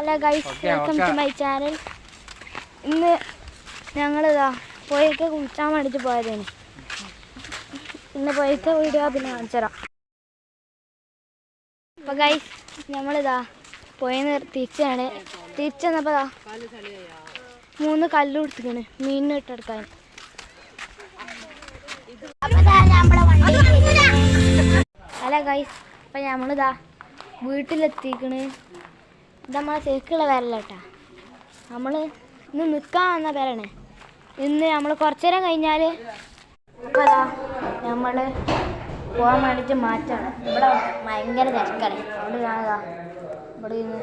Hello guys, welcome to my channel. ഇന്ന് ഞങ്ങളിതാ പോയൊക്കെ കുളിച്ചാൻ വേണ്ടിയിട്ട് പോയതാണ്. ഇന്ന് പോയൊക്കെ വീഡിയോ പിന്നെ കാണിച്ചുതരാം. അപ്പോൾ ഗൈസ്, നമ്മളിതാ പോയെന്ന് തിരിച്ചാണ്. തിരിച്ചു വന്നപ്പോൾ 3 കല്ല് കൊടുത്തിരിക്കണ് മീനിന് ഇട്ടെടുക്കാൻ. ഹലോ ഗൈസ്, അപ്പം നമ്മളിതാ വീട്ടിലെത്തിക്കണ്. ഇത് നമ്മളെ ശരിക്കുള്ള പേരല്ല കേട്ടാ. നമ്മൾ ഇന്ന് നിൽക്കാൻ വന്ന പേരാണ്. ഇന്ന് നമ്മൾ കുറച്ചു നേരം കഴിഞ്ഞാൽ ഇപ്പോൾ അതാ നമ്മൾ പോകാൻ വേണ്ടിയിട്ട് മാറ്റാണ്. ഇവിടെ ഭയങ്കര തിരക്കാണ്. അവിടെ ഞാനിതാ ഇവിടെ നിന്ന്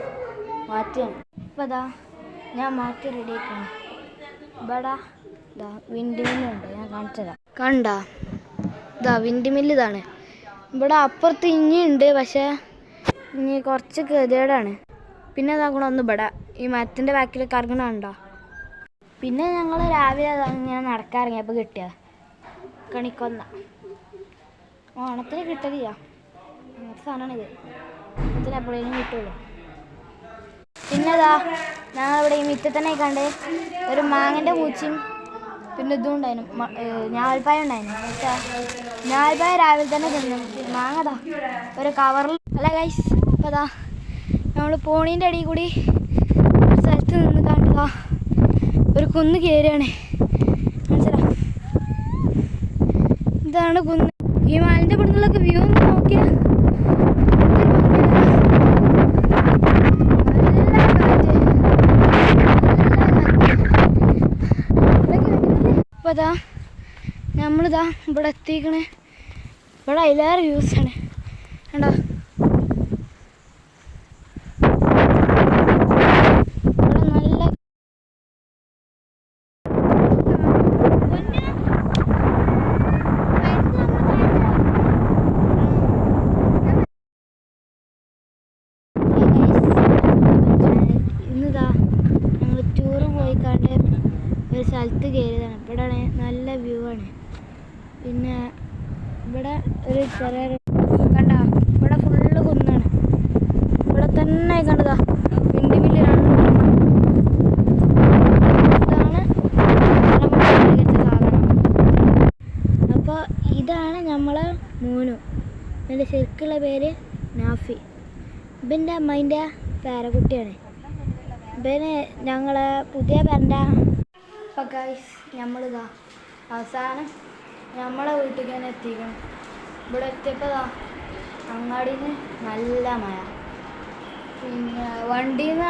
മാറ്റിയാണ്. ഇപ്പോൾ അതാ ഞാൻ മാറ്റി റെഡി ആക്കണം. ഇവിടെ ഇതാ വിൻഡ് മില്ലുണ്ട്, ഞാൻ കാണിച്ചതാണ്. കണ്ടാ ഇതാ വിൻഡ് മില്ല് ഇതാണ്. ഇവിടെ അപ്പുറത്ത് ഇനിയുണ്ട്, പക്ഷേ ഇനി കുറച്ച് ഗതികേടാണ്. പിന്നെ അതാക്കണം ഒന്ന് ഇവിടെ ഈ മരത്തിൻ്റെ ബാക്കിൽ കറങ്ങണുണ്ടോ. പിന്നെ ഞങ്ങൾ രാവിലെ ഇങ്ങനെ നടക്കാറിങ്ങിയപ്പോൾ കിട്ടിയ കണിക്കൊന്ന ഓണത്തിന് കിട്ടലില്ല. അങ്ങനത്തെ സാധനമാണിത്. ഓണത്തിന് എപ്പോഴേലും കിട്ടുള്ളൂ. പിന്നെ ഇതാ ഞങ്ങളിവിടെ ഈ മിറ്റത്തന്നെ കണ്ട് ഒരു മാങ്ങൻ്റെ പൂച്ചയും പിന്നെ ഇതും ഉണ്ടായിരുന്നു, ഞാവൽപ്പായ ഉണ്ടായിരുന്നു. പക്ഷേ ഞാവൽപ്പായ രാവിലെ തന്നെ തിന്നു. മാങ്ങതാ ഒരു കവറിൽ. അല്ല ഗൈസ്, അപ്പോൾ അതാ നമ്മൾ പോണീൻ്റെ അടിയിൽ കൂടി ഒരു സ്ഥലത്ത് നിന്ന് കണ്ടതാ ഒരു കുന്ന് കയറുകയാണ്. മനസ്സിലാ, ഇതാണ് കുന്ന്. ഈ മലൻ്റെ ഇവിടുന്നുള്ളൊക്കെ വ്യൂ ഒന്ന് നോക്കിയാൽ അപ്പോൾ അതാ നമ്മളിതാ ഇവിടെ എത്തിക്കണേ. ഇവിടെ അതിലേറെ വ്യൂസാണ് കണ്ടോ. ഇന്നിതാ ഞങ്ങൾ ടൂറ് പോയിക്കാണ്ട് ഒരു സ്ഥലത്ത് കയറിയതാണ്. ഇവിടെ നല്ല വ്യൂ ആണ്. പിന്നെ ഇവിടെ ഒരു ചെറിയ കണ്ട, ഇവിടെ ഫുള്ള് കുന്നാണ്. ഇവിടെ തന്നെ കണ്ടതാ വിൻഡ് മില്ലിലാണ്. ഇതാണ് മികച്ച സാധനം. അപ്പോൾ ഇതാണ് നമ്മളെ മോനു. എൻ്റെ ശരിക്കുള്ള പേര് നാഫി. ഇവൻ്റെ അമ്മേൻ്റെ പേരക്കുട്ടിയാണ്. ഇവന് ഞങ്ങളെ പുതിയ പേരൻ്റെ. അപ്പോൾ ഗൈസ്, നമ്മളിതാ അവസാനം നമ്മളെ വീട്ടിൽ തന്നെ എത്തിക്കണം. ഇവിടെ എത്തിയപ്പോൾ അങ്ങാടിയിൽ നിന്ന് നല്ല മഴ. പിന്നെ വണ്ടിയിൽ നിന്ന്